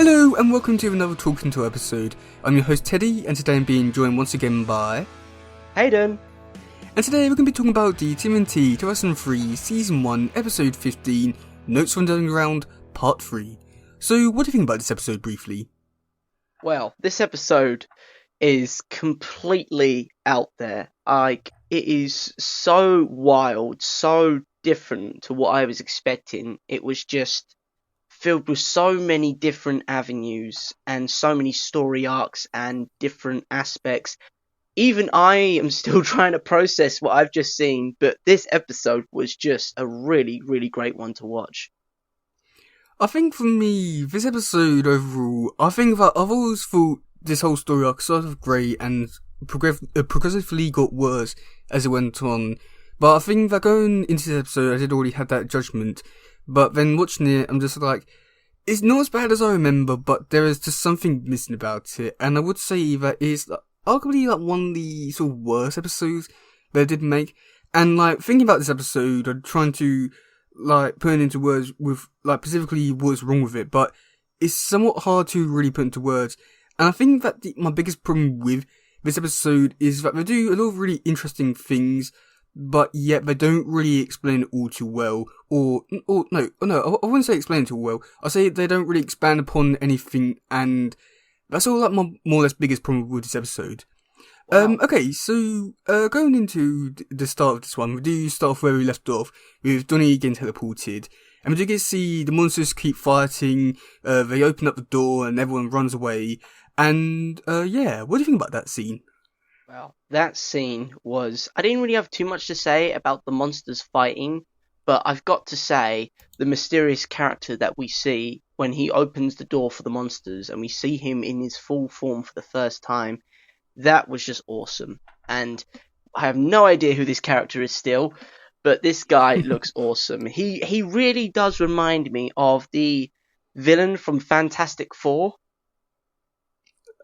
Hello and welcome to another Talking To episode. I'm your host Teddy, and today I'm being joined once again by Hayden. And today we're going to be talking about the TMNT 2003 Season 1 Episode 15, Notes from the Underground Part 3. So what do you think about this episode briefly? Well, this episode is completely out there. Like, it is so wild, so different to what I was expecting. It was just filled with so many different avenues and so many story arcs and different aspects. Even I am still trying to process what I've just seen, but this episode was just a really, really great one to watch. I think for me, this episode overall, I think that I've always thought this whole story arc sort of great and progressively got worse as it went on. But I think that going into this episode, I did already have that judgment. But then watching it, I'm just like, it's not as bad as I remember, but there is just something missing about it. And I would say that it's arguably like one of the sort of worst episodes that I did make. And like thinking about this episode, I'm trying to like put it into words with like specifically what's wrong with it, but it's somewhat hard to really put into words. And I think that my biggest problem with this episode is that they do a lot of really interesting things, but yet they don't really explain it all too well. Or no, I wouldn't say explain it too well. I say they don't really expand upon anything, and that's all like my more or less biggest problem with this episode. Wow. Okay, so going into the start of this one, we do start off where we left off with Donnie getting teleported, and we do get to see the monsters keep fighting. They open up the door and everyone runs away. And yeah, what do you think about that scene? Well, that scene was... I didn't really have too much to say about the monsters fighting, but I've got to say, the mysterious character that we see when he opens the door for the monsters and we see him in his full form for the first time, that was just awesome. And I have no idea who this character is still, but this guy looks awesome. He really does remind me of the villain from Fantastic Four.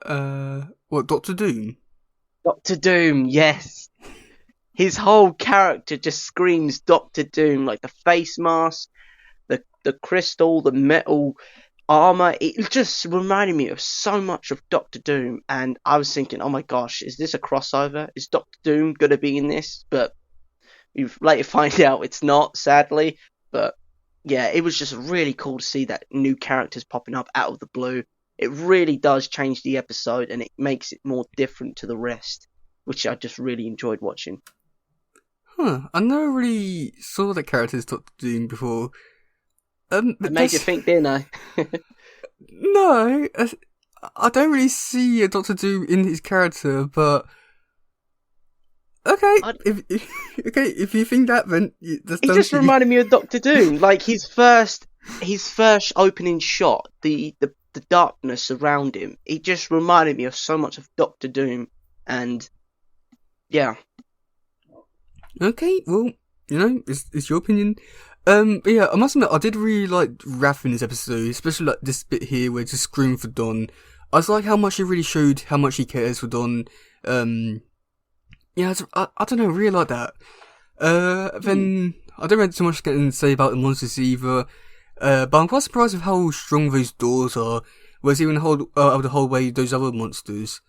What, Doctor Doom? Doctor Doom, yes. His whole character just screams Doctor Doom, like the face mask, the crystal, the metal armor. It just reminded me of so much of Doctor Doom, and I was thinking, oh my gosh, is this a crossover? Is Doctor Doom gonna be in this? But we later find out it's not, sadly. But yeah, it was just really cool to see that new characters popping up out of the blue. It really does change the episode, and it makes it more different to the rest, which I just really enjoyed watching. I never really saw the character as Doctor Doom before. It made you think, didn't I? No, I don't really see a Doctor Doom in his character, but okay, if you think that, then he just reminded me of Doctor Doom, like his first opening shot, the darkness around him. It just reminded me of so much of Doctor Doom, and yeah. Okay, well, you know, it's your opinion. But yeah, I must admit, I did really like Raph in this episode, especially like this bit here where it's just screaming for Don. I just like how much he really showed how much he cares for Don. Yeah, I don't know, I really like that. Then, I don't really have too much to say about the monsters either. But I'm quite surprised with how strong those doors are, whereas even able to hold away those other monsters.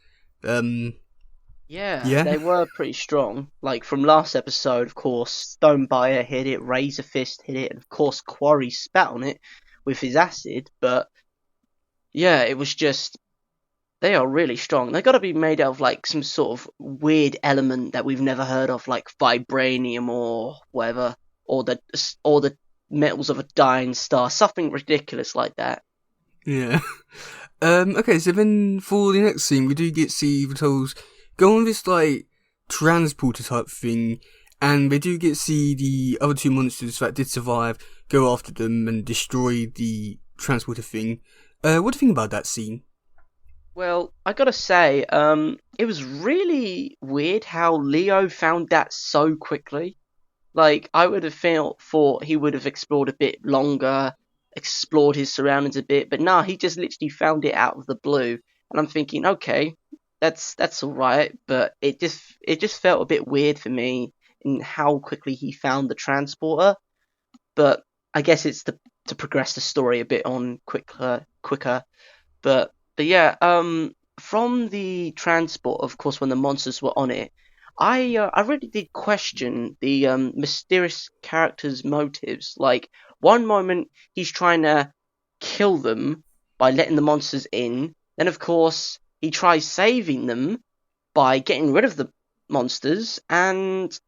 Yeah, they were pretty strong. Like, from last episode, of course, Stonebuyer hit it, Razor Fist hit it, and of course Quarry spat on it with his acid, but yeah, it was just... They are really strong. They gotta be made out of, like, some sort of weird element that we've never heard of, like vibranium or whatever, or the metals of a dying star, something ridiculous like that. Yeah. Okay, so then for the next scene, we do get to see the Turtles go on this, like, transporter type thing, and they do get to see the other two monsters that did survive go after them and destroy the transporter thing. What do you think about that scene? Well, I gotta say, it was really weird how Leo found that so quickly. Like, I would have thought he would have explored a bit longer, explored his surroundings a bit, but nah, he just literally found it out of the blue. And I'm thinking, okay, that's alright, but it just felt a bit weird for me in how quickly he found the transporter. But I guess it's to progress the story a bit on quicker. But yeah, from the transport, of course, when the monsters were on it, I really did question the mysterious character's motives. Like one moment he's trying to kill them by letting the monsters in, then of course he tries saving them by getting rid of the monsters, and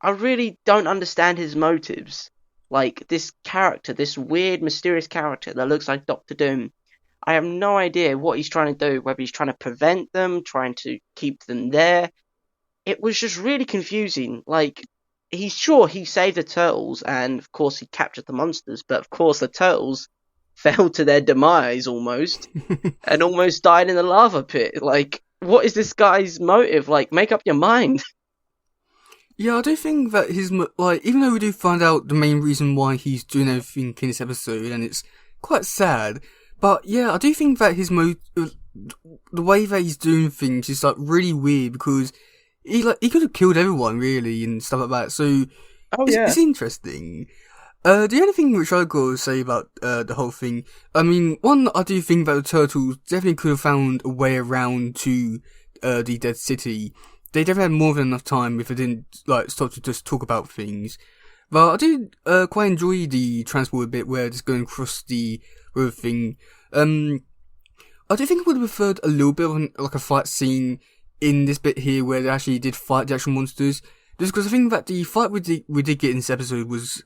I really don't understand his motives. Like this character, this weird, mysterious character that looks like Doctor Doom. I have no idea what he's trying to do, whether he's trying to prevent them, trying to keep them there. It was just really confusing. Like, he's sure he saved the turtles, and of course he captured the monsters, but of course the turtles fell to their demise almost, and almost died in the lava pit. Like, what is this guy's motive? Like, make up your mind. Yeah, I do think that like, even though we do find out the main reason why he's doing everything in this episode, and it's quite sad, but yeah, I do think that the way that he's doing things is like really weird because he could have killed everyone really and stuff like that. So Oh it's yeah. interesting. The only thing which I gotta say about the whole thing, I mean, one, I do think that the turtles definitely could have found a way around to the dead city. They definitely had more than enough time if they didn't like stop to just talk about things. But I did quite enjoy the transport bit where just going across the river thing. I do think I would have preferred a little bit of like a fight scene in this bit here where they actually did fight the actual monsters. Just because I think that the fight we did get in this episode was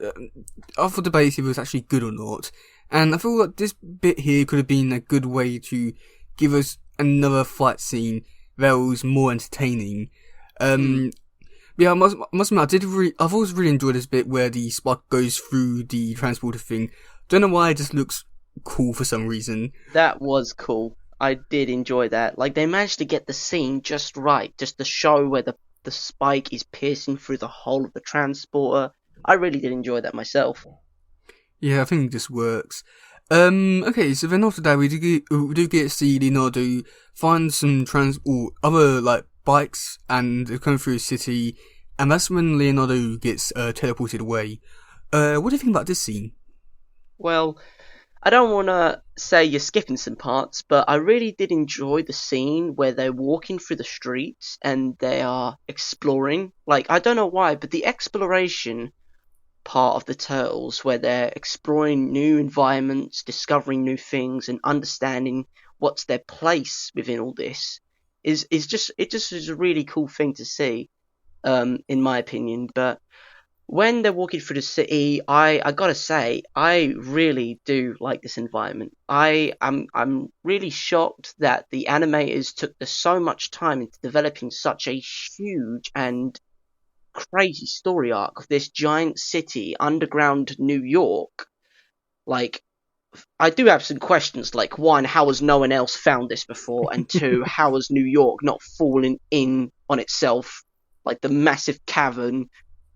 up for debate if it was actually good or not. And I feel like this bit here could have been a good way to give us another fight scene that was more entertaining. Hmm. Yeah, I must admit, I've always really enjoyed this bit where the spark goes through the transporter thing. Don't know why, it just looks cool for some reason. That was cool. I did enjoy that. Like they managed to get the scene just right, just to show where the spike is piercing through the whole of the transporter. I really did enjoy that myself. Yeah, I think this works. Okay, so then after that, we do get to see Leonardo find some or other like bikes and they come through the city, and that's when Leonardo gets teleported away. What do you think about this scene? Well, I don't want to say you're skipping some parts, but I really did enjoy the scene where they're walking through the streets and they are exploring. Like, I don't know why, but the exploration part of the turtles where they're exploring new environments, discovering new things, and understanding what's their place within all this is just it just is a really cool thing to see, in my opinion. But when they're walking through the city, I gotta say, I really do like this environment. I'm really shocked that the animators took so much time into developing such a huge and crazy story arc of this giant city, underground New York. Like, I do have some questions, like one, how has no one else found this before? And two, how has New York not fallen in on itself? Like the massive cavern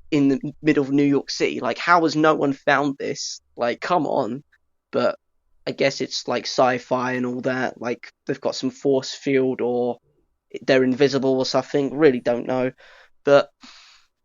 in the middle of New York City. Like, how has no one found this? Like, come on. But I guess it's like sci-fi and all that. Like, they've got some force field or they're invisible or something. Really don't know. But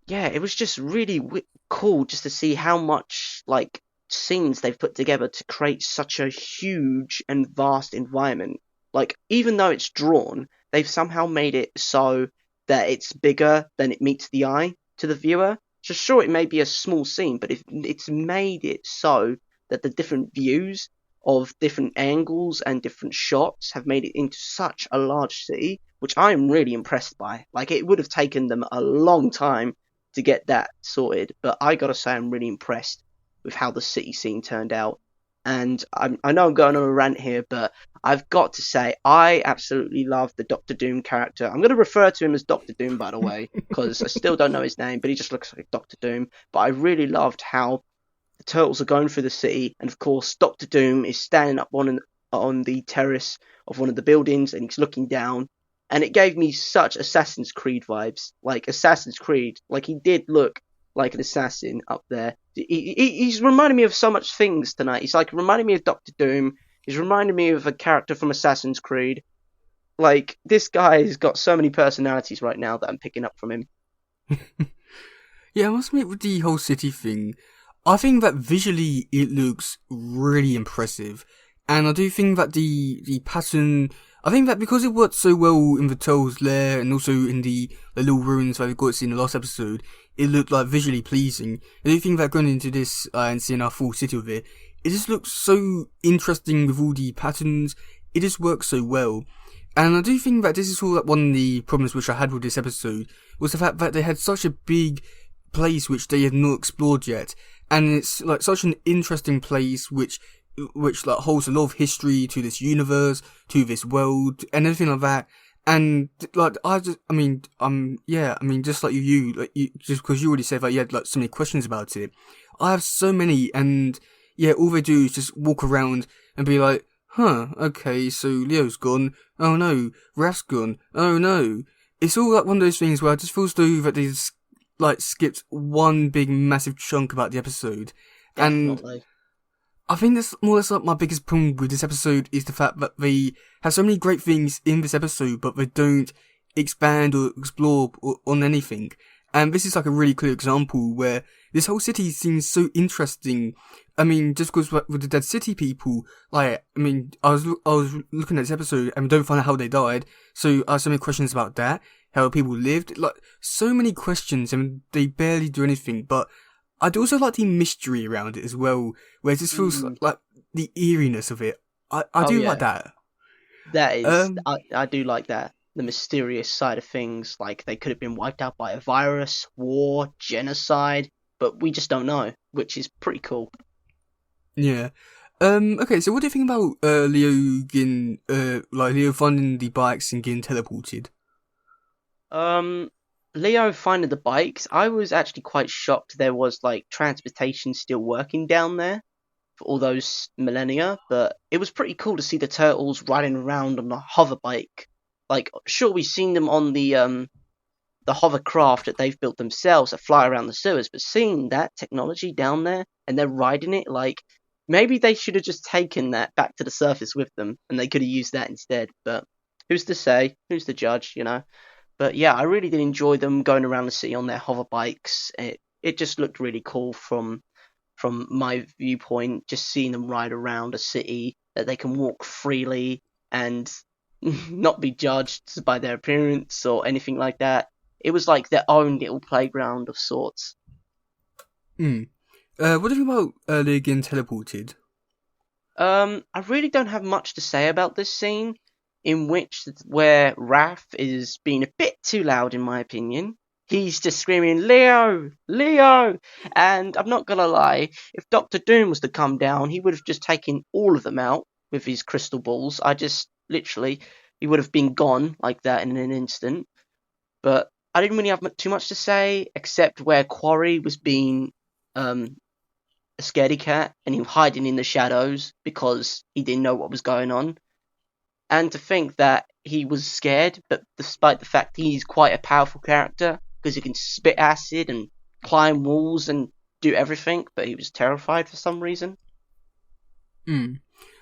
yeah, it was just really cool just to see how much like scenes they've put together to create such a huge and vast environment. Like, even though it's drawn, they've somehow made it so that it's bigger than it meets the eye to the viewer. So sure, it may be a small scene, but if it's made it so that the different views of different angles and different shots have made it into such a large city, which I am really impressed by. Like, it would have taken them a long time to get that sorted, but I gotta say I'm really impressed with how the city scene turned out. And I know I'm going on a rant here, but I've got to say I absolutely love the Doctor Doom character. I'm going to refer to him as Doctor Doom, by the way, because I still don't know his name, but he just looks like Doctor Doom. But I really loved how the turtles are going through the city, and of course Doctor Doom is standing up on the terrace of one of the buildings, and he's looking down, and it gave me such Assassin's Creed vibes, like Assassin's Creed, like he did look like an assassin up there. He's reminding me of so much things tonight. He's like reminding me of Doctor Doom. He's reminding me of a character from Assassin's Creed. Like, this guy's got so many personalities right now that I'm picking up from him. Yeah, I must admit with the whole city thing, I think that visually it looks really impressive. And I do think that the pattern, I think that because it worked so well in the Turtles' lair and also in the little ruins that we got to see in the last episode, it looked like visually pleasing. I do think that going into this and seeing our full city of it, it just looks so interesting with all the patterns. It just works so well. And I do think that this is all one of the problems which I had with this episode, was the fact that they had such a big place which they had not explored yet. And it's like such an interesting place which like holds a lot of history to this universe, to this world, and everything like that. And like just like just because you already said that you had like so many questions about it, I have so many, and yeah, all they do is just walk around and be like, huh, okay, so Leo's gone, oh no, Raph's gone, oh no. It's all like one of those things where I just feel as though that they just like skipped one big massive chunk about the episode. Definitely. And I think that's more or less like my biggest problem with this episode, is the fact that they have so many great things in this episode, but they don't expand or explore on anything. And this is like a really clear example where this whole city seems so interesting. I mean, just because with the Dead City people, like, I mean, I was looking at this episode and we don't find out how they died, so I have so many questions about that, how people lived, like, so many questions, and they barely do anything, but I'd also like the mystery around it as well, where it just feels like the eeriness of it. I do like that. That is, I do like that. The mysterious side of things, like they could have been wiped out by a virus, war, genocide, but we just don't know, which is pretty cool. Yeah. Okay, so what do you think about Leo getting, Leo finding the bikes and getting teleported? Leo finding the bikes, I was actually quite shocked there was like transportation still working down there for all those millennia, but it was pretty cool to see the turtles riding around on a hover bike. Like, sure, we've seen them on the hovercraft that they've built themselves that fly around the sewers, but seeing that technology down there and they're riding it, like, maybe they should have just taken that back to the surface with them and they could have used that instead. But who's to say? Who's the judge, you know? But yeah, I really did enjoy them going around the city on their hover bikes. It just looked really cool from my viewpoint, just seeing them ride around a city, that they can walk freely and not be judged by their appearance or anything like that. It was like their own little playground of sorts. What do you think about Leo getting teleported? I really don't have much to say about this scene, where Raph is being a bit too loud, in my opinion. He's just screaming, Leo! Leo! And I'm not gonna lie, if Dr. Doom was to come down, he would have just taken all of them out with his crystal balls. He would have been gone like that in an instant. But I didn't really have too much to say, except where Quarry was being a scaredy cat, and he was hiding in the shadows because he didn't know what was going on. And to think that he was scared, but despite the fact he's quite a powerful character, because he can spit acid and climb walls and do everything, but he was terrified for some reason. I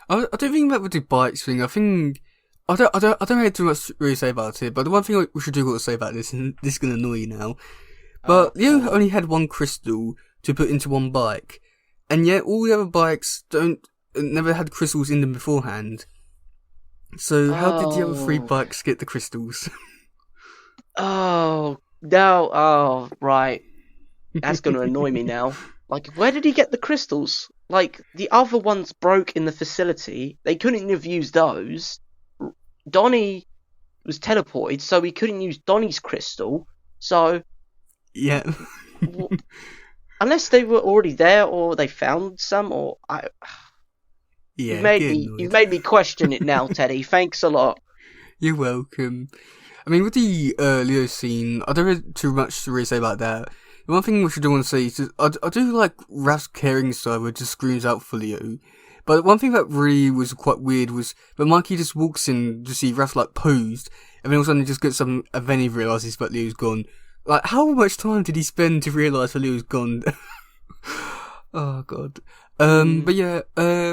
don't think that with the bikes thing. I think I don't have too much to really say about it. But the one thing we should do say about this, and this is gonna annoy you now, but Leo only had one crystal to put into one bike, and yet all the other bikes never had crystals in them beforehand. So how did the other 3 bikes get the crystals? Oh, no. Oh, right. That's going to annoy me now. Like, where did he get the crystals? Like, the other ones broke in the facility. They couldn't have used those. Donnie was teleported, so we couldn't use Donnie's crystal. So... Yeah. Unless they were already there, or they found some, or... Yeah, you've made me question it now, Teddy. Thanks a lot. You're welcome. I mean, with the Leo scene, I don't have too much to really say about that. The one thing which I do want to say is I do like Raph's caring side where it just screams out for Leo. But one thing that really was quite weird was that Mikey just walks in to see Raph like posed, and then all of a sudden he just gets up and then he realises that Leo's gone. Like, how much time did he spend to realise that Leo's gone? Oh god. But yeah,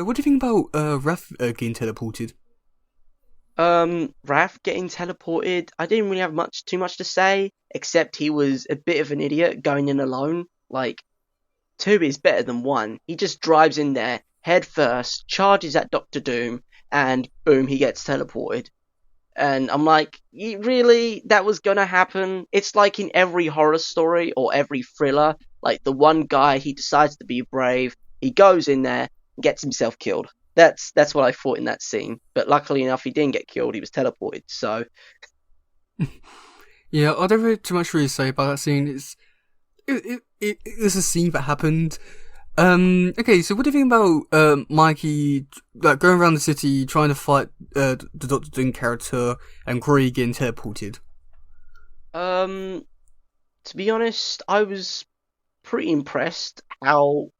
what do you think about Raph getting teleported? Raph getting teleported, I didn't really have too much to say, except he was a bit of an idiot going in alone. Like, 2 is better than 1. He just drives in there, head first, charges at Doctor Doom, and boom, he gets teleported. And I'm like, really? That was gonna happen? It's like in every horror story or every thriller, like the one guy, he decides to be brave, he goes in there, and gets himself killed. That's what I thought in that scene. But luckily enough, he didn't get killed, he was teleported, so... Yeah, I don't have too much really to say about that scene. It's a scene that happened. Okay, so what do you think about Mikey like going around the city trying to fight the Doctor Doom character and Corey getting teleported? To be honest, I was pretty impressed how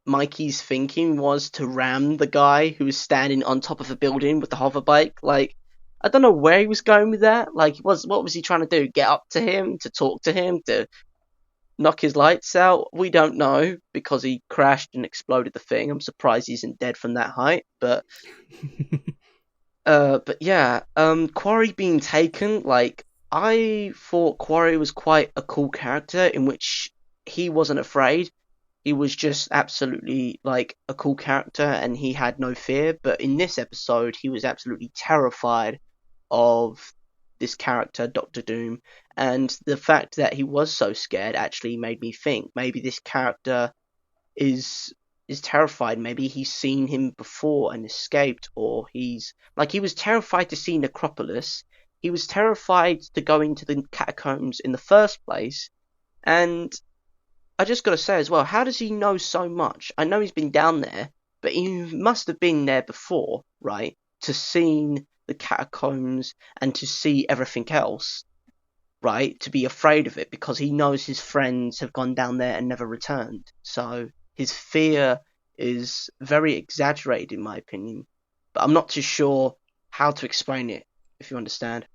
Mikey's thinking was to ram the guy who was standing on top of a building with the hover bike. Like, I don't know where he was going with that. Like, what was he trying to do? Get up to him, to talk to him, to knock his lights out? We don't know because he crashed and exploded the thing. I'm surprised he isn't dead from that height. But yeah, Quarry being taken, like, I thought Quarry was quite a cool character in which he wasn't afraid. He was just absolutely like a cool character and he had no fear. But in this episode, he was absolutely terrified of this character, Doctor Doom. And the fact that he was so scared actually made me think maybe this character is terrified. Maybe he's seen him before and escaped, or he was terrified to see Necropolis. He was terrified to go into the catacombs in the first place. And I just gotta say as well, how does he know so much? I know he's been down there, but he must have been there before, right? To see the catacombs and to see everything else, right? To be afraid of it because he knows his friends have gone down there and never returned. So his fear is very exaggerated in my opinion. But I'm not too sure how to explain it, if you understand.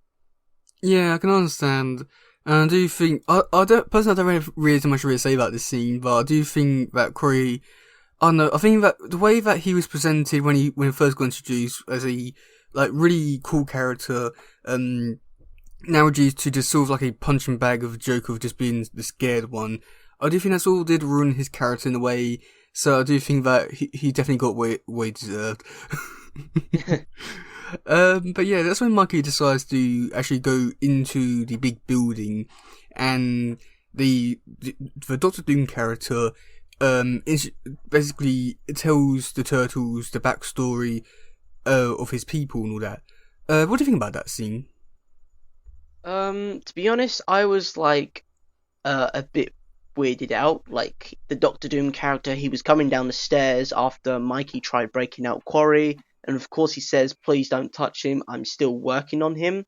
Yeah, I can understand. And I do think I don't personally I don't really too much to say about this scene, but I do think that Corey. I don't know. I think that the way that he was presented when he first got introduced as a like really cool character, now reduced to just sort of like a punching bag of a joke of just being the scared one. I do think that's all did ruin his character in a way. So I do think that he definitely got what he deserved. But yeah, that's when Mikey decides to actually go into the big building, and the Doctor Doom character is basically tells the Turtles the backstory of his people and all that. What do you think about that scene? To be honest, I was like a bit weirded out. Like the Doctor Doom character, he was coming down the stairs after Mikey tried breaking out Quarry, and of course he says, "Please don't touch him. I'm still working on him."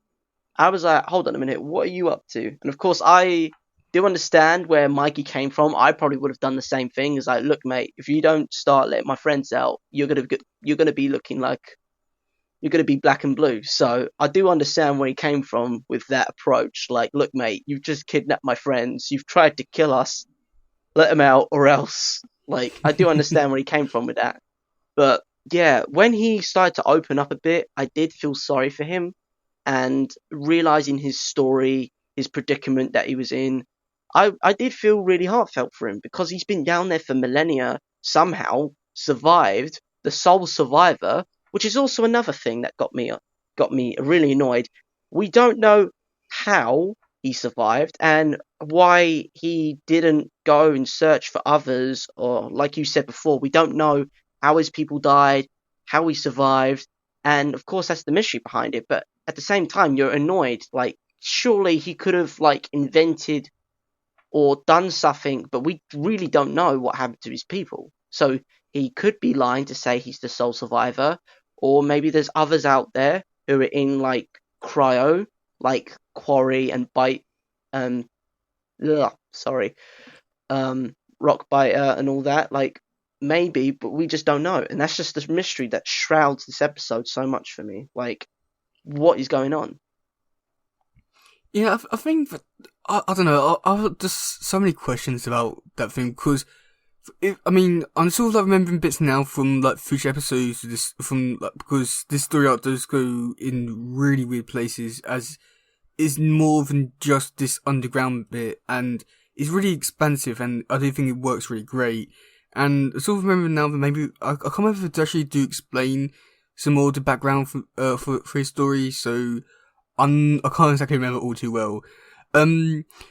I was like, "Hold on a minute, what are you up to?" And of course, I do understand where Mikey came from. I probably would have done the same thing. It's like, "Look, mate, if you don't start letting my friends out, you're gonna be looking like you're going to be black and blue." So I do understand where he came from with that approach. Like, look, mate, you've just kidnapped my friends. You've tried to kill us. Let them out or else. Like, I do understand where he came from with that. But yeah, when he started to open up a bit, I did feel sorry for him. And realizing his story, his predicament that he was in, I did feel really heartfelt for him because he's been down there for millennia, somehow survived, the sole survivor, which is also another thing that got me really annoyed. We don't know how he survived and why he didn't go and search for others, or like you said before, we don't know how his people died, how he survived, and of course that's the mystery behind it. But at the same time, you're annoyed. Like, surely he could have like invented or done something, but we really don't know what happened to his people. So he could be lying to say he's the sole survivor, or maybe there's others out there who are in like cryo, like Quarry and Bite, um, sorry, Rockbiter and all that. Like, maybe, but we just don't know, and that's just the mystery that shrouds this episode so much for me. Like, what is going on? Yeah, I think that I don't know. I've just so many questions about that thing because I mean, I'm sort of like remembering bits now from like future episodes. This from like because this story arc does go in really weird places, as is more than just this underground bit, and it's really expansive, and I do think it works really great. And I sort of remember now that maybe I can't remember if it actually do explain some more of the background for his story, so I can't exactly remember all too well. But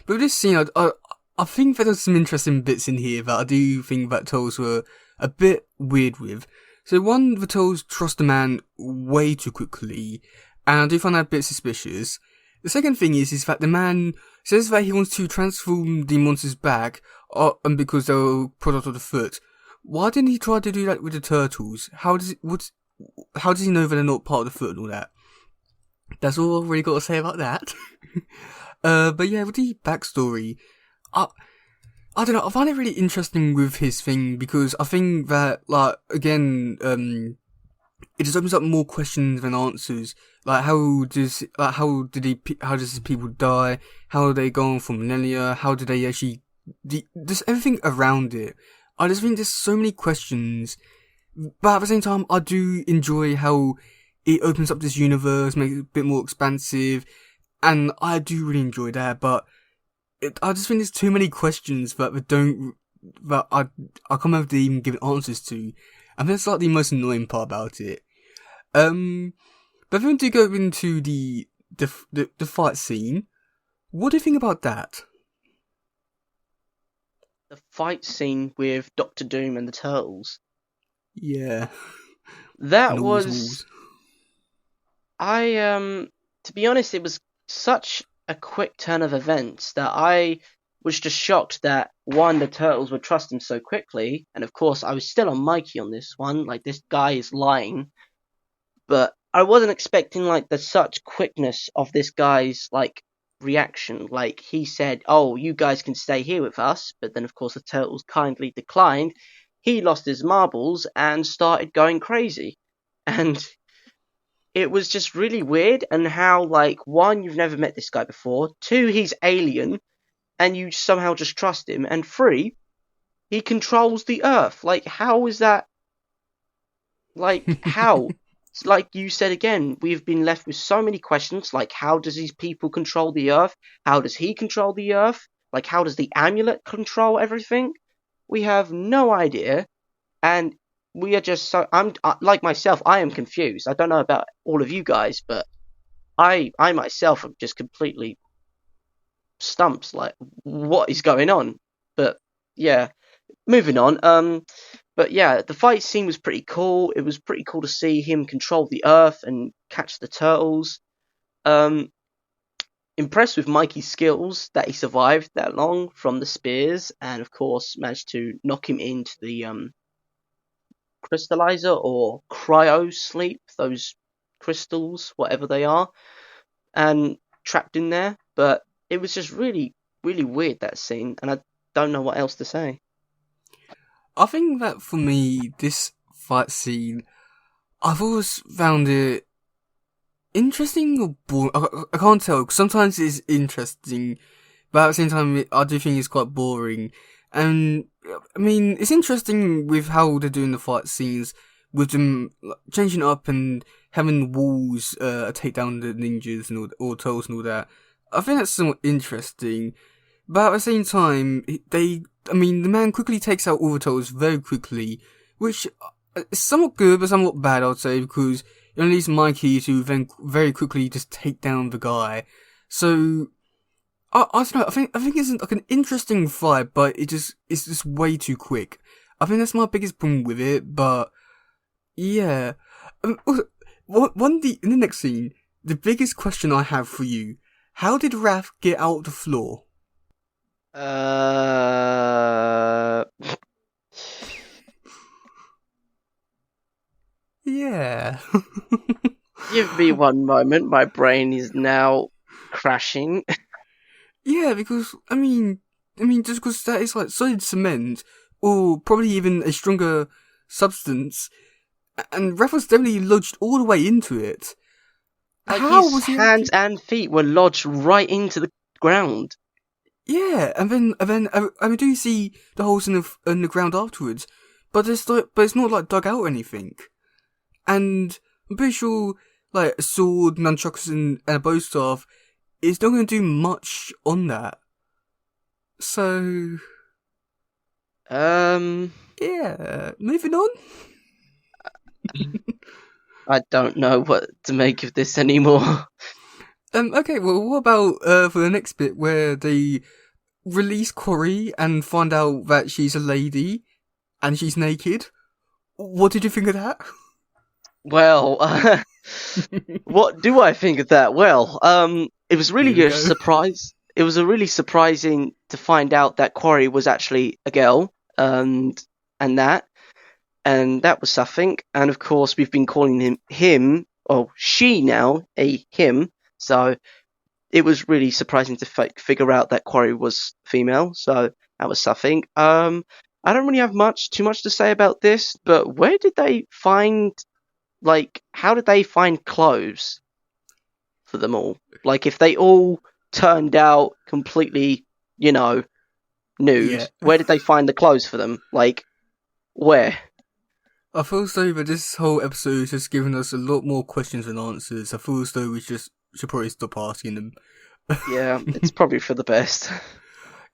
with this scene, I think that there's some interesting bits in here that I do think that Turtles were a bit weird with. So one, the Turtles trust the man way too quickly, and I do find that a bit suspicious. The second thing is that the man says that he wants to transform the monsters back, and because they're a product of the foot. Why didn't he try to do that with the turtles? How does he know that they're not part of the foot and all that? That's all I've really got to say about that. But yeah, with the backstory, I don't know, I find it really interesting with his thing, because I think that, like, again, it just opens up more questions than answers. Like, how does these people die? How are they going for millennia? How do they actually, just everything around it. I just think there's so many questions, but at the same time, I do enjoy how it opens up this universe, makes it a bit more expansive, and I do really enjoy that, but I just think there's too many questions that I can't remember to even give answers to, and that's like the most annoying part about it. But then to go into the fight scene, what do you think about that? The fight scene with Doctor Doom and the Turtles. Yeah. That And all these was... walls. To be honest, it was such a quick turn of events that I was just shocked that, one, the Turtles would trust him so quickly, and of course I was still on Mikey on this one, like, this guy is lying, but I wasn't expecting, like, the such quickness of this guy's, like, reaction. Like, he said, oh, you guys can stay here with us, but then of course the Turtles kindly declined. He lost his marbles and started going crazy, and it was just really weird. And how, like, one, you've never met this guy before, two, he's alien and you somehow just trust him, and three, he controls the earth. Like, how is that? Like, how? Like you said again, we've been left with so many questions, like, how does these people control the earth? How does he control the earth? Like, how does the amulet control everything? We have no idea, and we are just so... like myself, I am confused. I don't know about all of you guys, but I myself am just completely stumped, like, what is going on? But yeah, moving on. But yeah, the fight scene was pretty cool. It was pretty cool to see him control the earth and catch the turtles. Impressed with Mikey's skills, that he survived that long from the spears, and of course managed to knock him into the crystallizer or cryo sleep, those crystals, whatever they are, and trapped in there. But it was just really, really weird, that scene, and I don't know what else to say. I think that for me, this fight scene, I've always found it interesting or boring. I can't tell, 'cause sometimes it's interesting, but at the same time, I do think it's quite boring. And, I mean, it's interesting with how they're doing the fight scenes, with them changing up and having walls take down the ninjas and all turtles and all that. I think that's somewhat interesting. But at the same time, the man quickly takes out all the turtles very quickly, which is somewhat good but somewhat bad, I would say, because it only leaves Mikey to then very quickly just take down the guy. So, I don't know, I think it's like an interesting fight, but it's just way too quick. I think that's my biggest problem with it, but yeah. Also, in the next scene, the biggest question I have for you, how did Raph get out the floor? Yeah. Give me one moment, my brain is now crashing. Yeah, because, just because that is like solid cement, or probably even a stronger substance, and Raph was definitely lodged all the way into it. Like, How his was he hands and feet were lodged right into the ground. Yeah, and then do you see the holes in the ground afterwards? But it's not like dug out or anything. And I'm pretty sure like a sword, nunchucks, and a bow staff is not going to do much on that. So Um, Yeah, moving on. I don't know what to make of this anymore. Okay, well, what about for the next bit where they release Corey and find out that she's a lady and she's naked? What did you think of that? Well, what do I think of that? Well, it was Here really we a go. surprise. It was a really surprising to find out that Quarry was actually a girl, and that was something. And of course, we've been calling him, or she now, a him. So it was really surprising to figure out that Quarry was female. So that was something. I don't really have too much to say about this, but where did they find, like, how did they find clothes for them all? Like, if they all turned out completely, you know, nude, Yeah. where did they find the clothes for them? Like, where? I feel as though that this whole episode has given us a lot more questions than answers. I feel as though we just should probably stop asking them. Yeah, it's probably for the best.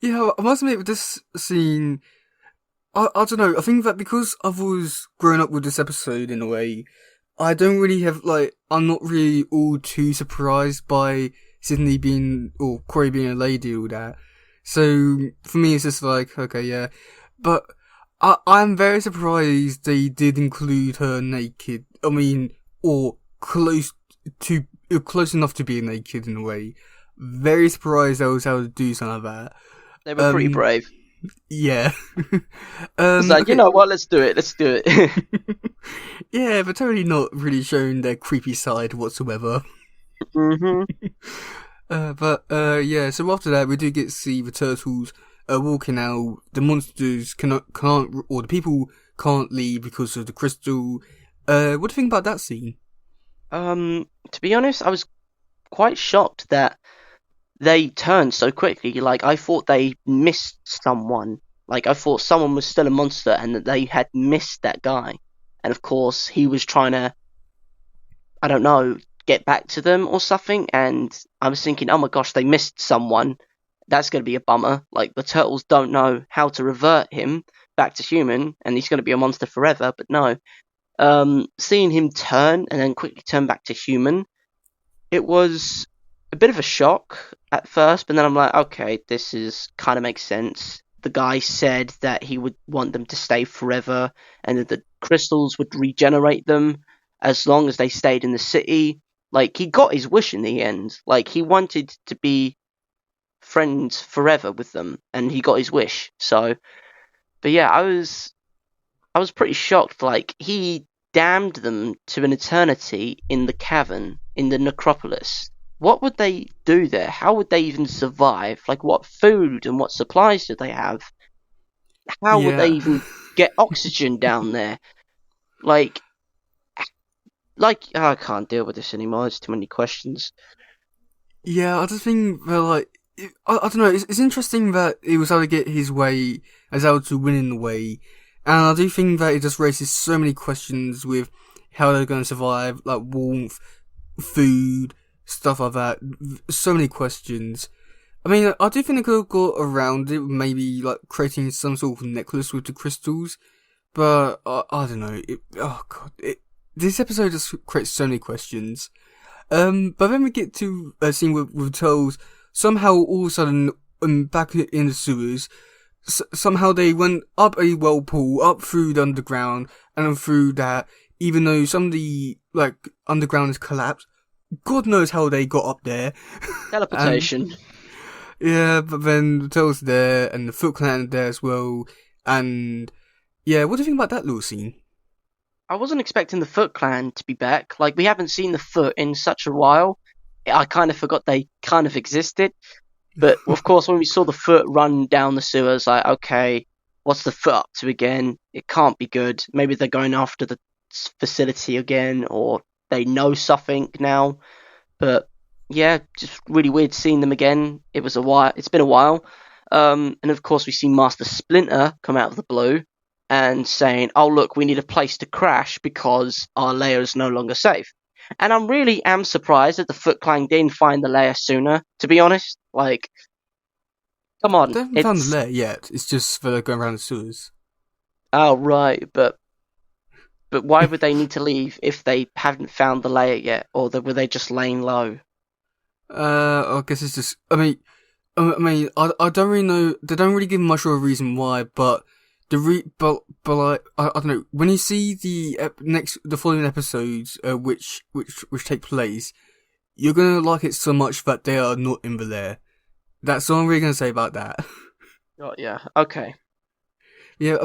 Yeah, I must admit, with this scene, I don't know, I think that because I've always grown up with this episode in a way, I don't really have, like, I'm not really all too surprised by Sydney being, or Corey being a lady, all that. So, for me, it's just like, okay, yeah. But, I'm very surprised they did include her naked. I mean, or close enough to being naked in a way. Very surprised I was able to do something like They were that. pretty brave. Yeah. It's like, you Okay. know what, let's do it, let's do it. Yeah, but totally not really showing their creepy side whatsoever. hmm Yeah, so after that, we do get to see the turtles walking out. The monsters can't, or the people can't leave because of the crystal. What do you think about that scene? to be honest, I was quite shocked that they turned so quickly. Like, I thought they missed someone. Like, I thought someone was still a monster and that they had missed that guy. And of course, he was trying to, I don't know, get back to them or something. And I was thinking, oh my gosh, they missed someone. That's going to be a bummer. Like, the turtles don't know how to revert him back to human, and he's going to be a monster forever. But no. Seeing him turn and then quickly turn back to human, it was a bit of a shock at first, but then I'm like, okay, this is kind of makes sense. The guy said that he would want them to stay forever, and that the crystals would regenerate them as long as they stayed in the city. Like, he got his wish in the end. Like, he wanted to be friends forever with them, and he got his wish. So, but yeah, I was pretty shocked. Like, he damned them to an eternity in the cavern, in the necropolis. What would they do there? How would they even survive? Like, what food and what supplies did they have? How would they Yeah. even get oxygen down there? Like, I can't deal with this anymore. There's too many questions. Yeah, I just think that, like, I don't know, it's interesting that he was able to get his way, as able to win in the way, and I do think that it just raises so many questions with how they're going to survive, like warmth, food, stuff like that, so many questions. I mean, I do think they could have got around it, maybe, like, creating some sort of necklace with the crystals, but, I don't know, oh god, this episode just creates so many questions. But then we get to a scene with Turtles. Somehow, all of a sudden, back in the sewers, somehow they went up a whirlpool, up through the underground, and then through that, even though some of the, like, underground is collapsed. God knows how they got up there. And, Teleportation. yeah, but then the Turtles are there, and the Foot Clan are there as well, and, yeah, what do you think about that little scene? I wasn't expecting the Foot Clan to be back. Like, we haven't seen the Foot in such a while. I kind of forgot they kind of existed. But, of course, when we saw the Foot run down the sewers, like, okay, what's the Foot up to again? It can't be good. Maybe they're going after the facility again, or they know something now. But, yeah, just really weird seeing them again. It was a while. It's been a while. And, of course, we see Master Splinter come out of the blue and saying, oh, look, we need a place to crash because our layer is no longer safe. And I really am surprised that the Foot Clan didn't find the layer sooner, to be honest. Like, Come on, They haven't found the it's lair yet. It's just they're going around the sewers. oh right, but why would they need to leave if they haven't found the layer yet, or were they just laying low? I guess it's just. I don't really know. They don't really give much of a reason why, but but like I don't know. When you see the following episodes, which take place, you're gonna like it so much that they are not in the lair. That's all I'm really gonna say about that. Oh yeah, okay. Yeah,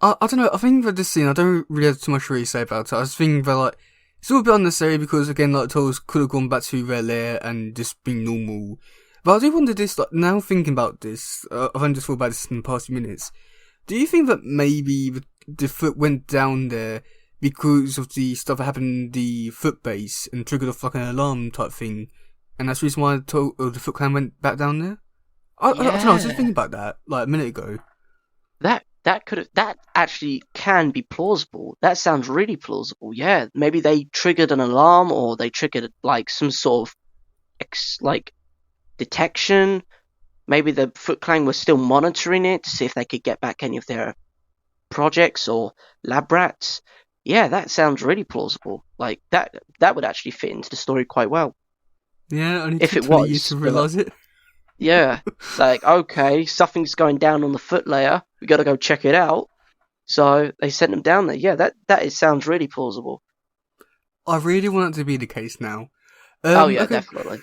I don't know. I think that this scene, I don't really have too much to really say about it. I just think that like it's all a bit unnecessary because again, like Toes could have gone back to their lair and just been normal. But I do wonder this. Like now thinking about this, I've only just thought about this in the past few minutes. Do you think that maybe the foot went down there because of the stuff that happened in the foot base and triggered off like an alarm type thing, and that's the reason why the Foot Clan went back down there? I don't know. I was just thinking about that like a minute ago. That actually can be plausible. That sounds really plausible. Yeah, maybe they triggered an alarm, or they triggered like some sort of like detection. Maybe the Foot Clan was still monitoring it to see if they could get back any of their projects or lab rats. Yeah, that sounds really plausible. Like that would actually fit into the story quite well. Yeah, only If took it 20 years was, to but realise it. yeah, it's like okay, something's going down on the foot layer. We got to go check it out. So they sent them down there. Yeah, sounds really plausible. I really want it to be the case now. Oh yeah, Okay. definitely.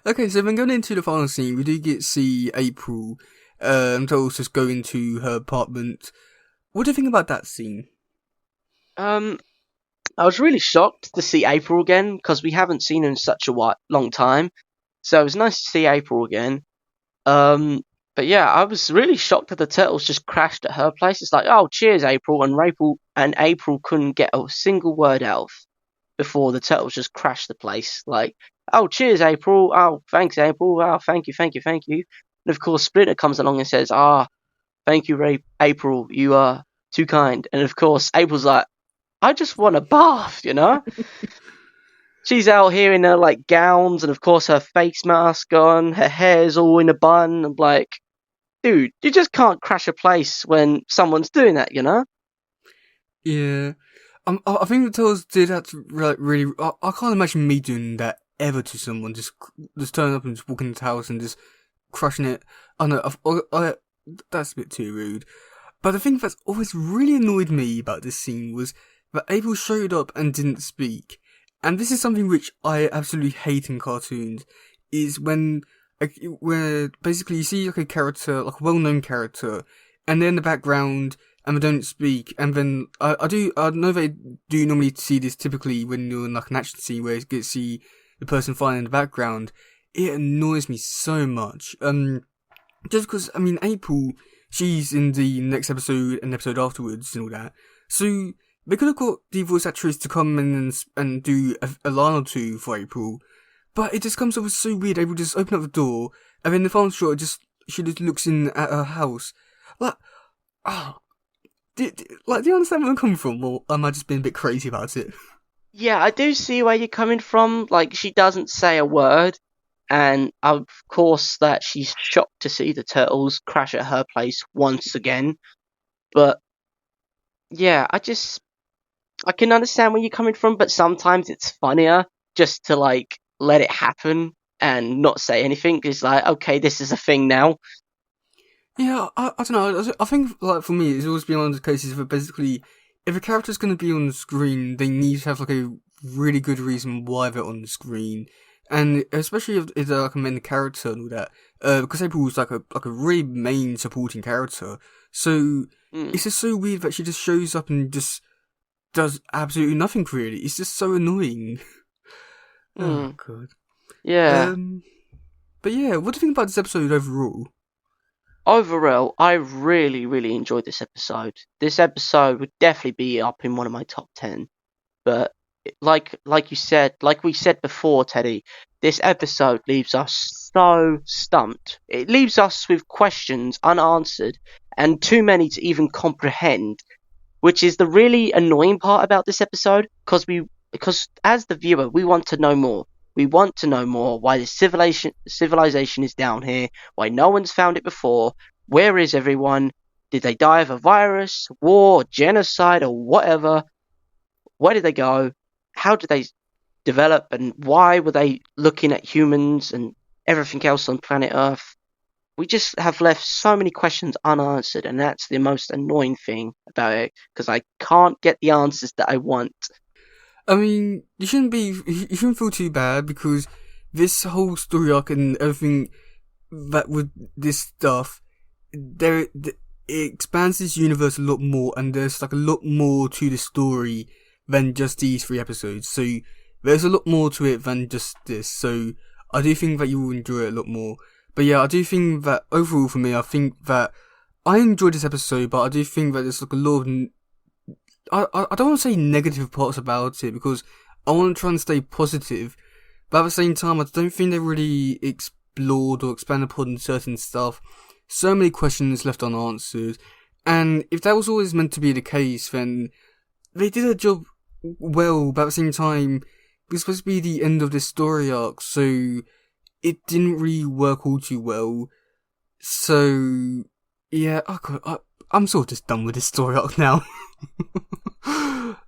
Okay, so then going into the final scene, we do get to see April, Dolls just go into her apartment. What do you think about that scene? Um, I was really shocked to see April again because we haven't seen her in such a long time. So it was nice to see April again. But yeah, I was really shocked that the turtles just crashed at her place. It's like, oh, cheers, April, and April couldn't get a single word out before the turtles just crashed the place. Like, oh, cheers, April. Oh, thanks, April. Oh, thank you, thank you, thank you. And of course, Splinter comes along and says, thank you, April. You are too kind. And of course, April's like, I just want a bath, you know? She's out here in her like gowns and of course her face mask on, her hair's all in a bun. I'm like, dude, you just can't crash a place when someone's doing that, you know? Yeah. I think the Turtles did that like really. I can't imagine me doing that ever to someone. Just turning up and just walking into the house and just crushing it. I know. That's a bit too rude. But the thing that's always really annoyed me about this scene was that April showed up and didn't speak. And this is something which I absolutely hate in cartoons. Is where basically you see like a character, like a well-known character, and they're in the background and they don't speak, and then I know they do normally see this typically when you're in like an action scene where you get to see the person fighting in the background. It annoys me so much. Just because I mean April, she's in the next episode and episode afterwards and all that, so they could have got the voice actress to come in and do a line or two for April. But it just comes over so weird. April just open up the door, and then the final shot, she just looks in at her house. Like, do you understand where I'm coming from, or am I just being a bit crazy about it? Yeah, I do see where you're coming from. Like, she doesn't say a word, and of course that she's shocked to see the turtles crash at her place once again. But yeah, I can understand where you're coming from, but sometimes it's funnier just to like let it happen and not say anything. It's like, okay, this is a thing now. Yeah, I don't know. I think, like, for me, it's always been one of those cases where basically, if a character's going to be on the screen, they need to have, like, a really good reason why they're on the screen. And especially if they're, like, a main character and all that. Because April's, like a really main supporting character. So, it's just so weird that she just shows up and just does absolutely nothing, really. It's just so annoying. Oh, God. Yeah. But yeah, what do you think about this episode overall? Overall, I really, really enjoyed this episode. This episode would definitely be up in one of my top 10. But like we said before, Teddy, this episode leaves us so stumped. It leaves us with questions unanswered and too many to even comprehend, which is the really annoying part about this episode because as the viewer, we want to know more. We want to know more. Why the civilization is down here? Why no one's found it before? Where is everyone? Did they die of a virus, war, genocide, or whatever? Where did they go? How did they develop? And why were they looking at humans and everything else on planet Earth? We just have left so many questions unanswered, and that's the most annoying thing about it, because I can't get the answers that I want. I mean, you shouldn't feel too bad, because this whole story arc and everything that with this stuff, it expands this universe a lot more, and there's like a lot more to the story than just these 3 episodes. So there's a lot more to it than just this. So I do think that you will enjoy it a lot more. But yeah, I do think that overall for me, I think that I enjoyed this episode, but I do think that there's like a lot of I don't want to say negative parts about it, because I want to try and stay positive, but at the same time, I don't think they really explored or expanded upon certain stuff. So many questions left unanswered, and if that was always meant to be the case, then they did a job well, but at the same time, it was supposed to be the end of this story arc, so it didn't really work all too well. So yeah, I'm sort of just done with this story arc now.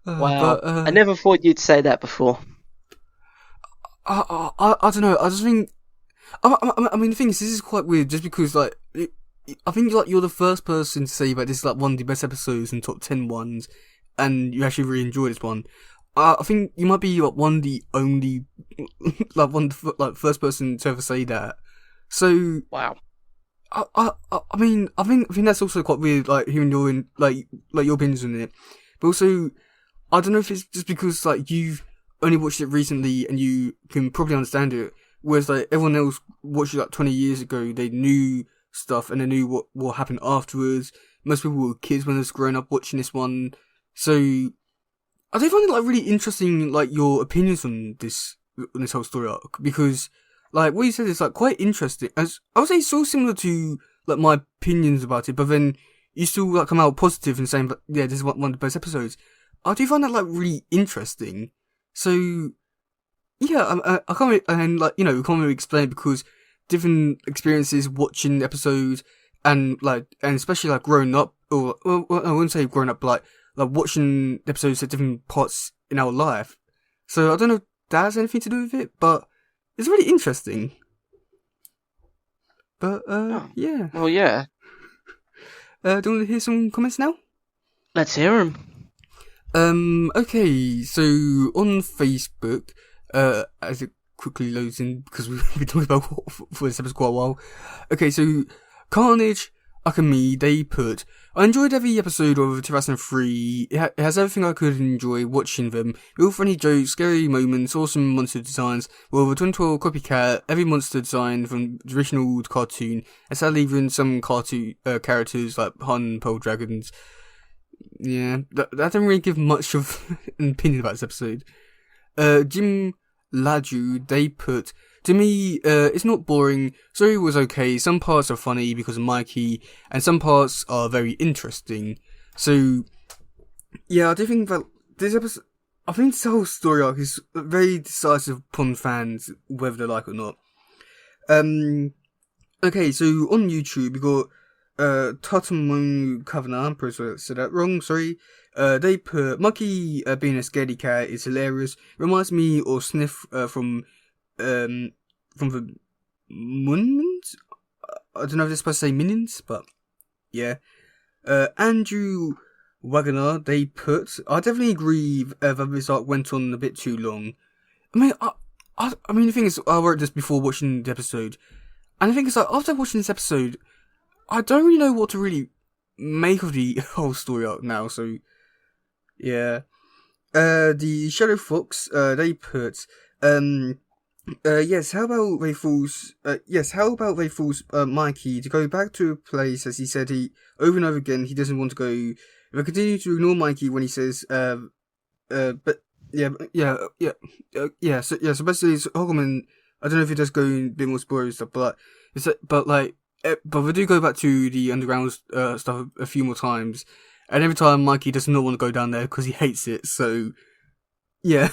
Wow, I never thought you'd say that before. I don't know. I just think. I mean, the thing is, this is quite weird, just because like I think like you're the first person to say that this is like one of the best episodes and top 10 ones, and you actually really enjoy this one. I think you might be like one of the only first person to ever say that. So wow. I think that's also quite weird, like hearing your your opinions on it. But also, I don't know if it's just because like you've only watched it recently and you can probably understand it, whereas like everyone else watched it like 20 years ago. They knew stuff and they knew what happened afterwards. Most people were kids when they was growing up watching this one, so I do find it like really interesting, like your opinions on this whole story arc, because like what you said is like quite interesting. As I would say, so similar to like my opinions about it, but then you still like come out positive and saying, "But yeah, this is one of the best episodes." I do find that like really interesting. So yeah, I can't really, and like we can't really explain it, because different experiences watching episodes and especially like growing up, or well, I wouldn't say growing up, but like watching episodes at different parts in our life. So I don't know if that has anything to do with it, but it's really interesting. But yeah. Well, yeah. Do you want to hear some comments now? Let's hear them. Okay, so on Facebook, as it quickly loads in, because we've been talking about for this episode quite a while. Okay, so Carnage Akami, they put, I enjoyed every episode of 2003. It has everything I could enjoy watching them. Real funny jokes, scary moments, awesome monster designs. Well, the 2012 copycat, every monster design from the original cartoon, and sadly even some cartoon characters like Han, Pearl Dragons. Yeah, that didn't really give much of an opinion about this episode. Jim Laju, they put, to me, it's not boring. Story was okay. Some parts are funny because of Mikey, and some parts are very interesting. So, yeah, I do think that this episode, I think this whole story arc is very decisive upon fans, whether they like it or not. Okay, so on YouTube, we got, Tatamu Kavanagh, I'm probably sorry I said that wrong, sorry. They put, Mikey being a scaredy cat is hilarious. Reminds me of Sniff from the Minions? I don't know if they're supposed to say Minions, but yeah. Andrew Wagner, they put, I definitely agree that this arc went on a bit too long. I mean, the thing is, I wrote this before watching the episode, and the thing is, like, after watching this episode, I don't really know what to really make of the whole story arc now, so yeah. The Shadow Fox, they put, yes, how about they force Mikey to go back to a place, as he said over and over again, he doesn't want to go. If I continue to ignore Mikey when he says, so basically, it's Hogman, I don't know if he does go in a bit more spoiler stuff, but we do go back to the underground stuff a few more times, and every time Mikey does not want to go down there because he hates it, so yeah.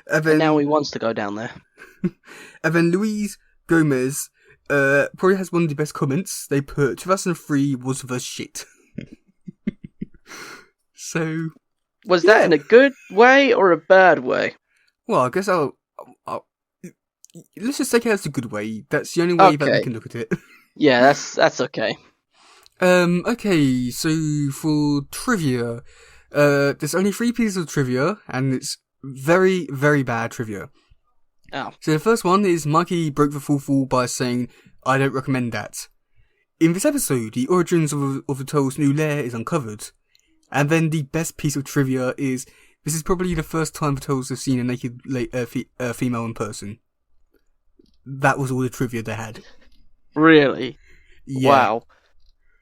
And And now then, he wants to go down there. and then Luis Gomez probably has one of the best comments. They put 2003 was the shit. So, Was yeah. that in a good way or a bad way? Well, I guess I'll let's just take it as a good way. That's the only way that we Okay. can look at it. Yeah, that's okay. Okay, so for trivia, there's only 3 pieces of trivia, and it's very, very bad trivia. Oh. So the first one is Mikey broke the fourth wall by saying, "I don't recommend that." In this episode, the origins of the Turtles' new lair is uncovered. And then the best piece of trivia is, this is probably the first time the Turtles have seen a naked female in person. That was all the trivia they had. Really? Yeah. Wow.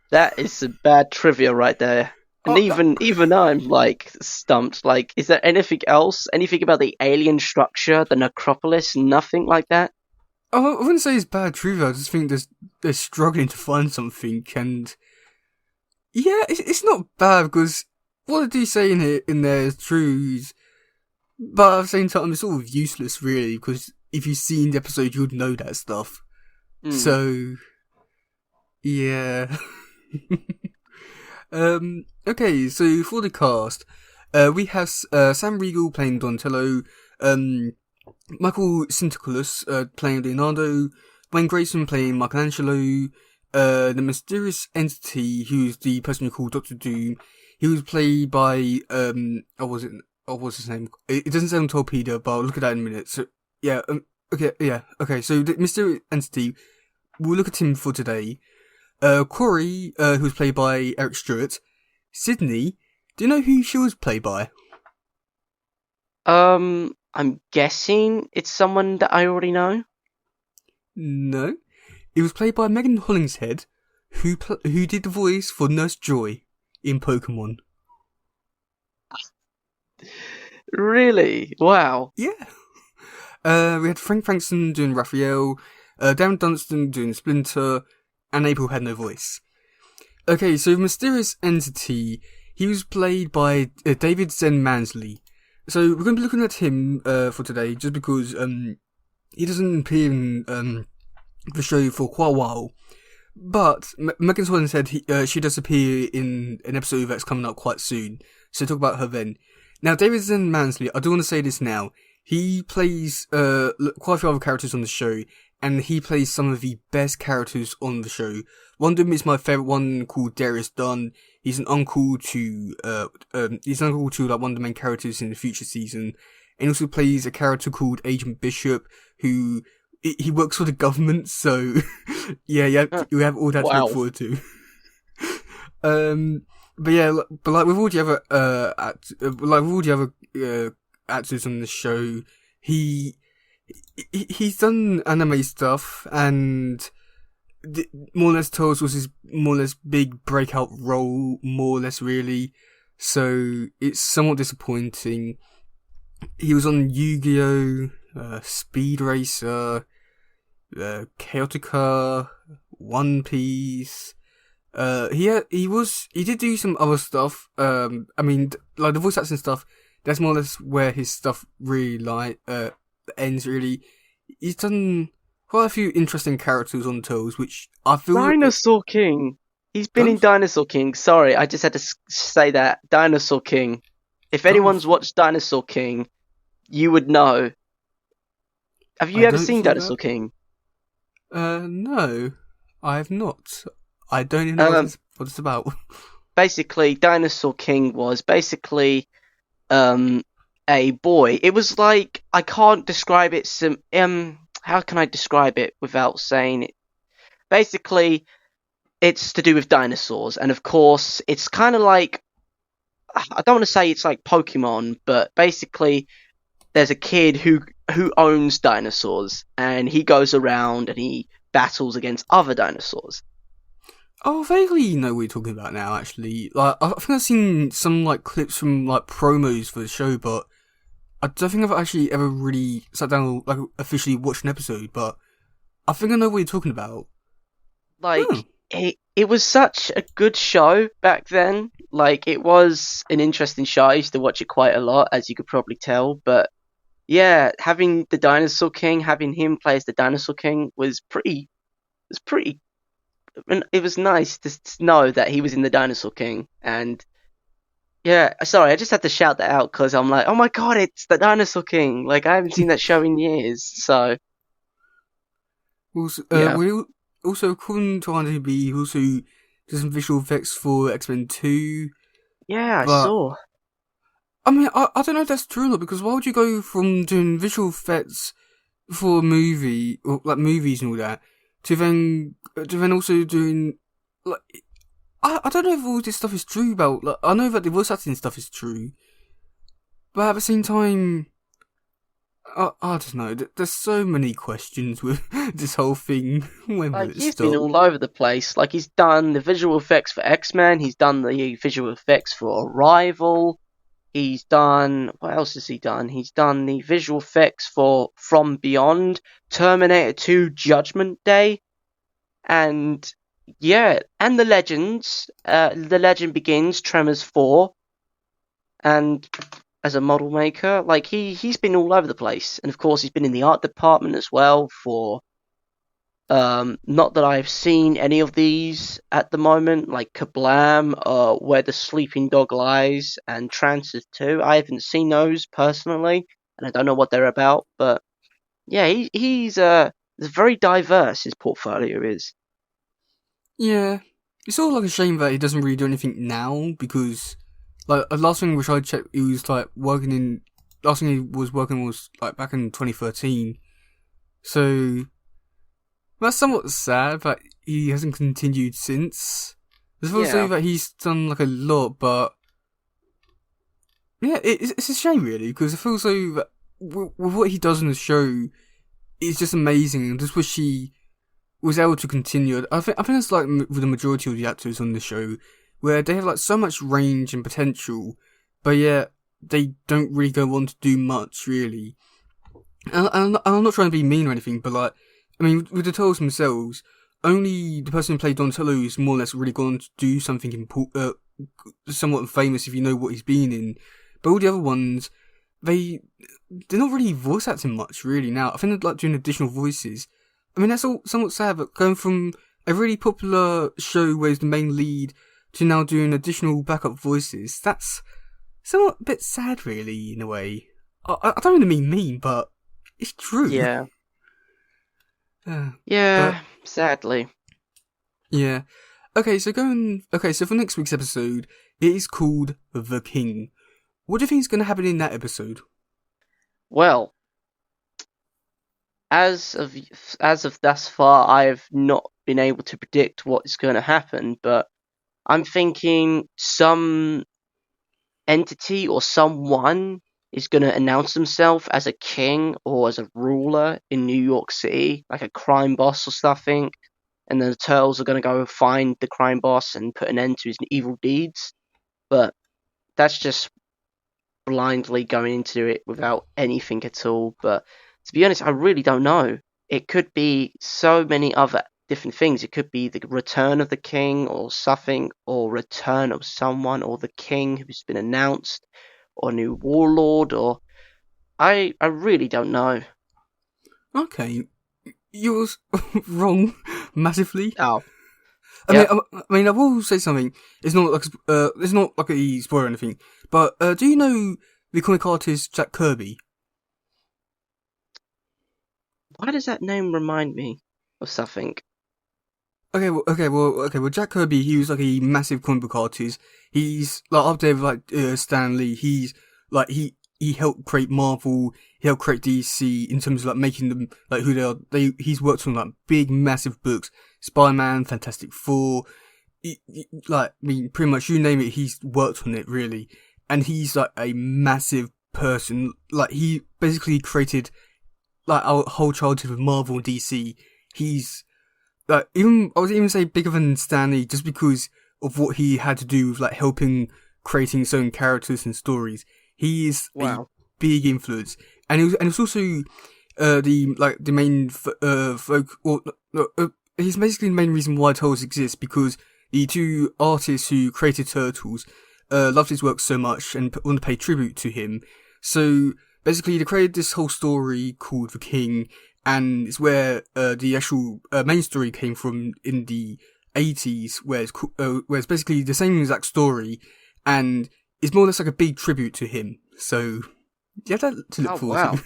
That is some bad trivia right there. And even I'm like stumped. Like, is there anything else? Anything about the alien structure, the necropolis? Nothing like that? I wouldn't say it's bad trivia, I just think they're struggling to find something, and yeah, it's not bad, because what did he say in there is true, but at the same time, it's sort of useless, really, because if you've seen the episode, you'd know that stuff. So, yeah. Okay, so for the cast, we have Sam Riegel playing Donatello, Michael Sinterklaas playing Leonardo, Wayne Grayson playing Michelangelo, the mysterious entity who's the person who called Doctor Doom. He was played by what's his name? It doesn't say on Torpedo, but I'll look at that in a minute. So yeah, okay. So the mysterious entity, we'll look at him for today. Corey, who was played by Eric Stewart. Sydney, do you know who she was played by? I'm guessing it's someone that I already know. No, it was played by Megan Hollingshead, who did the voice for Nurse Joy in Pokemon. Really? Wow. Yeah. We had Frank Frankson doing Raphael, Darren Dunstan doing Splinter, and April had no voice. Okay, so Mysterious Entity, he was played by David Zen Mansley. So we're going to be looking at him for today, just because he doesn't appear in the show for quite a while. But Megan Swanson said she does appear in an episode that's coming up quite soon, so talk about her then. Now, David Zen Mansley, I do want to say this now. He plays quite a few other characters on the show, and he plays some of the best characters on the show. One of them is my favourite one, called Darius Dunn. He's an uncle to like one of the main characters in the future season. And he also plays a character called Agent Bishop, who he works for the government. So yeah, you have all that to look forward to. But yeah, but like with all the other actors on the show, he's done anime stuff, and more or less Turtles was his more or less big breakout role, more or less really. So it's somewhat disappointing. He was on Yu-Gi-Oh!, Speed Racer, Chaotica, One Piece. He did do some other stuff. I mean, like the voice acting stuff, that's more or less where his stuff really ends really. He's done quite a few interesting characters on Turtles, which I feel... Dinosaur King! He's been in Dinosaur King. Sorry, I just had to say that. Dinosaur King. If anyone's watched Dinosaur King, you would know. Have you ever seen Dinosaur King? No, I have not. I don't even know what it's about. Basically, Dinosaur King was basically a boy. It was like, I can't describe it. How can I describe it without saying it? Basically, it's to do with dinosaurs, and of course, it's kind of like, I don't want to say it's like Pokemon, but basically, there's a kid who owns dinosaurs, and he goes around and he battles against other dinosaurs. Oh, I vaguely know what you're talking about now, actually. Like, I think I've seen some, like, clips from, like, promos for the show, but I don't think I've actually ever really sat down and, like, officially watched an episode, but I think I know what you're talking about. Like, it was such a good show back then. Like, it was an interesting show. I used to watch it quite a lot, as you could probably tell, but yeah, having the Dinosaur King, having him play as the Dinosaur King was pretty. Was pretty. And it was nice to know that he was in the Dinosaur King, and yeah, sorry, I just had to shout that out because I'm like, oh my god, it's the Dinosaur King! Like I haven't seen that show in years, so Also, yeah, also according to IMDb, he also did some visual effects for X-Men 2. yeah, I But saw. I mean, I don't know if that's true or not, because why would you go from doing visual effects for a movie, or like movies and all that, to then also doing like I don't know if all this stuff is true about, like, I know that the voice acting stuff is true, but at the same time, I don't know. There's so many questions with this whole thing. When will Like it he's been stop? all over the place. Like he's done the visual effects for X-Men. He's done the visual effects for Arrival. He's done what else has he done? He's done the visual effects for From Beyond, Terminator 2, Judgment Day, and yeah, and the Legends. The Legend Begins, Tremors 4, and as a model maker, like he's been all over the place, and of course he's been in the art department as well for. Not that I've seen any of these at the moment, like Kablam, Where the Sleeping Dog Lies, and Trances 2. I haven't seen those personally, and I don't know what they're about, but yeah, he's very diverse, his portfolio is. Yeah, it's sort of like a shame that he doesn't really do anything now, because like the last thing which I checked, he was like working in. Last thing he was working was like back in 2013. So that's somewhat sad that he hasn't continued since. There's also Yeah, that he's done like a lot, but yeah, it's a shame really, because I feel so that with what he does in the show, it's just amazing. I just wish he was able to continue. I think it's like with the majority of the actors on the show, where they have like so much range and potential, but yet they don't really go on to do much really. And I'm not trying to be mean or anything, but like, I mean, with the Turtles themselves, only the person who played Donatello is more or less really gone to do something somewhat famous if you know what he's been in. But all the other ones, they're not really voice acting much really now. I think they're like doing additional voices. I mean, that's all somewhat sad, but going from a really popular show where he's the main lead to now doing additional backup voices, that's somewhat a bit sad really, in a way. I don't really mean, but it's true. yeah, But yeah. Sadly, yeah. Okay, so for next week's episode, it is called The King. What do you think is going to happen in that episode? well, as of thus far, I've not been able to predict what's going to happen, but I'm thinking some entity or someone is going to announce themselves as a king or as a ruler in New York City, like a crime boss or something, and then the Turtles are going to go find the crime boss and put an end to his evil deeds. But that's just blindly going into it without anything at all. But to be honest, I really don't know. It could be so many other different things. It could be the return of the king or something, or return of someone, or the king who's been announced, or new warlord, or I really don't know. Okay, you're wrong massively. Oh, I mean, yep. I will say something. It's not like a spoiler or anything. But do you know the comic artist Jack Kirby? Why does that name remind me of something? Well, Jack Kirby, he was like a massive comic book artist. He's like up there with like Stan Lee. He's like he helped create Marvel. He helped create DC in terms of like making them like who they are. He's worked on like big, massive books: Spider-Man, Fantastic Four. Like I mean, pretty much you name it, he's worked on it really. And he's like a massive person. Like he basically created like our whole childhood with Marvel and DC. He's like I would even say bigger than Stanley, just because of what he had to do with like helping creating certain characters and stories. He is a Wow. big influence, and he was also the main folk. Or he's basically the main reason why Turtles exists, because the two artists who created Turtles loved his work so much and wanted to pay tribute to him. So basically they created this whole story called The King, and it's where the actual main story came from in the 80s, where it's basically the same exact story, and it's more or less like a big tribute to him. So yeah, that to look forward to.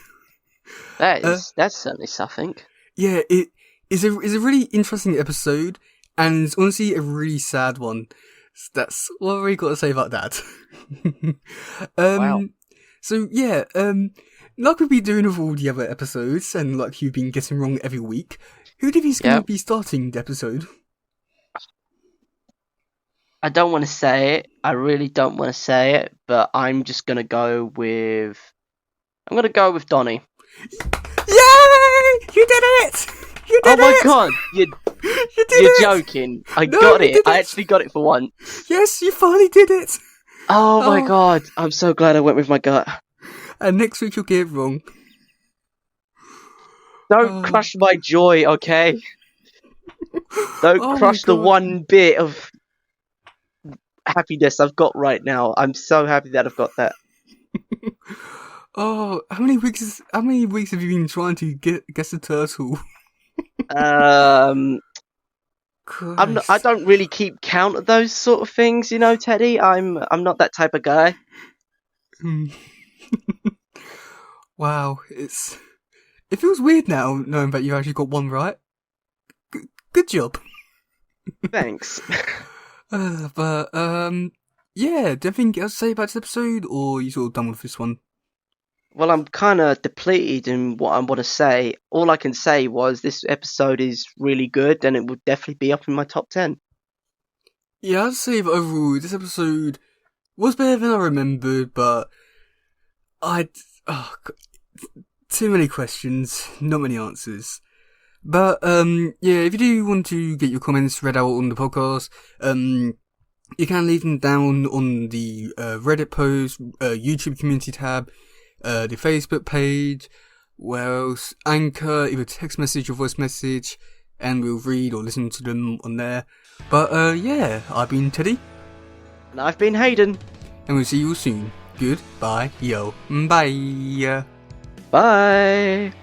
That's certainly something. Yeah, it is a really interesting episode, and it's honestly a really sad one. That's what I really got to say about that. Wow. So yeah, like we've been doing with all the other episodes, and like you've been getting wrong every week, who do you think's going to be starting the episode? I don't want to say it. I really don't want to say it, but I'm just gonna go with. I'm gonna go with Donnie. Yay! You did it! You did it! Oh my god! You're it! joking. I got it. I actually got it for once. Yes, you finally did it! Oh my god. I'm so glad I went with my gut. And next week you'll get it wrong. Don't crush my joy, okay? Don't crush the one bit of happiness I've got right now. I'm so happy that I've got that. Oh, how many weeks have you been trying to guess the turtle? I don't really keep count of those sort of things, you know, Teddy. I'm not that type of guy. Wow, it feels weird now knowing that you actually got one right. Good job. Thanks. Yeah, do you have anything else to say about this episode, or are you sort of done with this one? Well, I'm kind of depleted in what I want to say. All I can say was this episode is really good, and it would definitely be up in my top 10. Yeah, I'd say that overall, this episode was better than I remembered, but too many questions, not many answers. But, yeah, if you do want to get your comments read out on the podcast, you can leave them down on the Reddit post, YouTube community tab, the Facebook page, where else? Anchor, either text message or voice message, and we'll read or listen to them on there. But, yeah, I've been Teddy. And I've been Hayden. And we'll see you soon. Goodbye, yo. Bye. Bye.